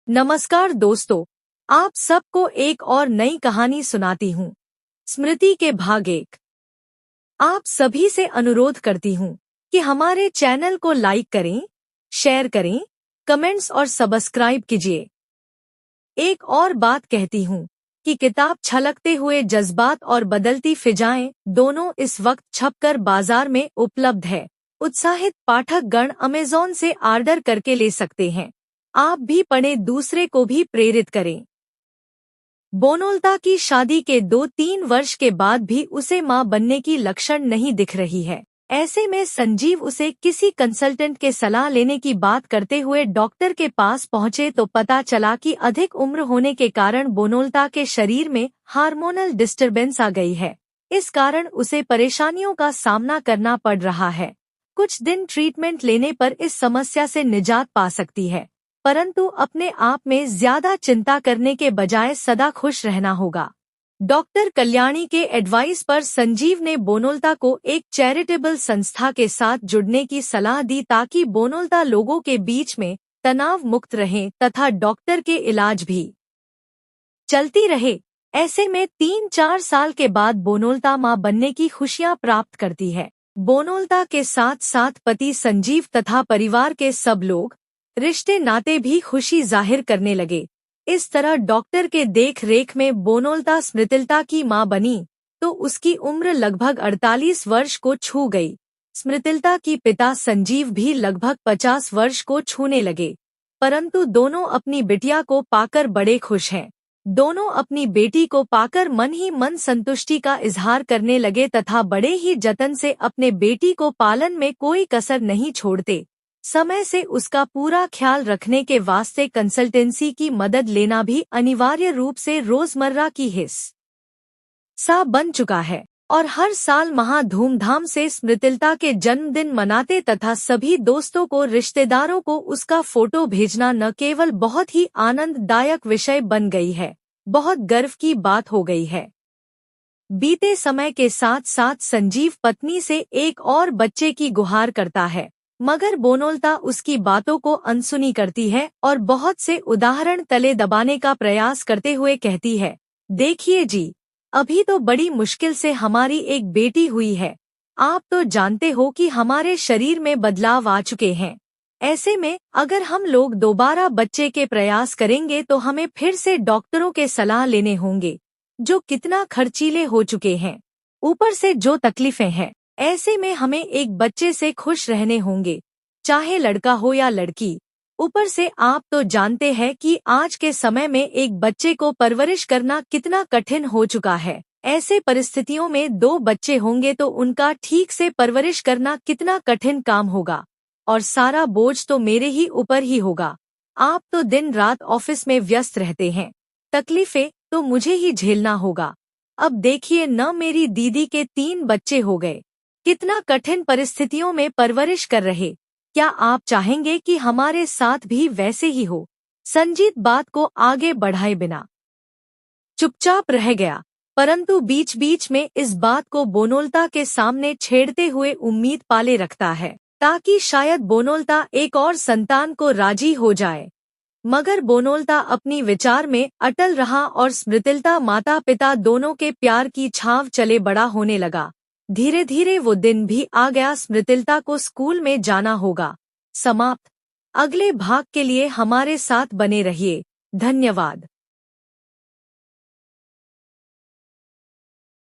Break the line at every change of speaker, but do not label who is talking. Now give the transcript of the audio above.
नमस्कार दोस्तों, आप सबको एक और नई कहानी सुनाती हूँ। स्मृति के भाग 1। आप सभी से अनुरोध करती हूँ कि हमारे चैनल को लाइक करें, शेयर करें, कमेंट्स और सब्सक्राइब कीजिए। एक और बात कहती हूँ कि किताब छलकते हुए जज्बात और बदलती फिजाएं दोनों इस वक्त छपकर बाजार में उपलब्ध है। उत्साहित पाठक गण अमेज़न से ऑर्डर करके ले सकते हैं। आप भी पढ़ें, दूसरे को भी प्रेरित करें। बोनोल्ता की शादी के 2-3 वर्ष के बाद भी उसे मां बनने की लक्षण नहीं दिख रही है। ऐसे में संजीव उसे किसी कंसल्टेंट के सलाह लेने की बात करते हुए डॉक्टर के पास पहुंचे तो पता चला कि अधिक उम्र होने के कारण बोनोल्ता के शरीर में हार्मोनल डिस्टर्बेंस आ गई है। इस कारण उसे परेशानियों का सामना करना पड़ रहा है। कुछ दिन ट्रीटमेंट लेने पर इस समस्या से निजात पा सकती है, परंतु अपने आप में ज्यादा चिंता करने के बजाय सदा खुश रहना होगा। डॉक्टर कल्याणी के एडवाइस पर संजीव ने बोनोल्ता को एक चैरिटेबल संस्था के साथ जुड़ने की सलाह दी ताकि बोनोल्ता लोगों के बीच में तनाव मुक्त रहे तथा डॉक्टर के इलाज भी चलती रहे। ऐसे में 3-4 साल के बाद बोनोल्ता मां बनने की खुशियां प्राप्त करती है। बोनोल्ता के साथ साथ पति संजीव तथा परिवार के सब लोग, रिश्ते नाते भी खुशी जाहिर करने लगे। इस तरह डॉक्टर के देख रेख में बोनोल्ता स्मृतिलता की मां बनी तो उसकी उम्र लगभग 48 वर्ष को छू गई। स्मृतिलता की पिता संजीव भी लगभग 50 वर्ष को छूने लगे, परंतु दोनों अपनी बिटिया को पाकर बड़े खुश हैं। दोनों अपनी बेटी को पाकर मन ही मन संतुष्टि का इजहार करने लगे तथा बड़े ही जतन से अपने बेटी को पालन में कोई कसर नहीं छोड़ते। समय से उसका पूरा ख्याल रखने के वास्ते कंसल्टेंसी की मदद लेना भी अनिवार्य रूप से रोजमर्रा की हिस्सा बन चुका है और हर साल महा धूमधाम से स्मृतिलता के जन्मदिन मनाते तथा सभी दोस्तों को, रिश्तेदारों को उसका फोटो भेजना न केवल बहुत ही आनंददायक विषय बन गई है, बहुत गर्व की बात हो गई है। बीते समय के साथ साथ संजीव पत्नी से एक और बच्चे की गुहार करता है, मगर बोनोल्ता उसकी बातों को अनसुनी करती है और बहुत से उदाहरण तले दबाने का प्रयास करते हुए कहती है, देखिए जी, अभी तो बड़ी मुश्किल से हमारी एक बेटी हुई है। आप तो जानते हो कि हमारे शरीर में बदलाव आ चुके हैं। ऐसे में अगर हम लोग दोबारा बच्चे के प्रयास करेंगे तो हमें फिर से डॉक्टरों के सलाह लेने होंगे, जो कितना खर्चीले हो चुके हैं। ऊपर से जो तकलीफें हैं, ऐसे में हमें एक बच्चे से खुश रहने होंगे, चाहे लड़का हो या लड़की। ऊपर से आप तो जानते हैं कि आज के समय में एक बच्चे को परवरिश करना कितना कठिन हो चुका है। ऐसे परिस्थितियों में 2 बच्चे होंगे तो उनका ठीक से परवरिश करना कितना कठिन काम होगा और सारा बोझ तो मेरे ही ऊपर ही होगा। आप तो दिन रात ऑफिस में व्यस्त रहते हैं, तकलीफें तो मुझे ही झेलना होगा। अब देखिए न, मेरी दीदी के 3 बच्चे हो गए, कितना कठिन परिस्थितियों में परवरिश कर रहे। क्या आप चाहेंगे कि हमारे साथ भी वैसे ही हो? संजीव बात को आगे बढ़ाए बिना चुपचाप रह गया, परंतु बीच बीच में इस बात को बोनोल्ता के सामने छेड़ते हुए उम्मीद पाले रखता है ताकि शायद बोनोल्ता एक और संतान को राजी हो जाए। मगर बोनोल्ता अपनी विचार में अटल रहा और स्मृतिलता माता पिता दोनों के प्यार की छाव चले बड़ा होने लगा। धीरे धीरे वो दिन भी आ गया, स्मृतिलता को स्कूल में जाना होगा। समाप्त। अगले भाग के लिए हमारे साथ बने रहिए। धन्यवाद।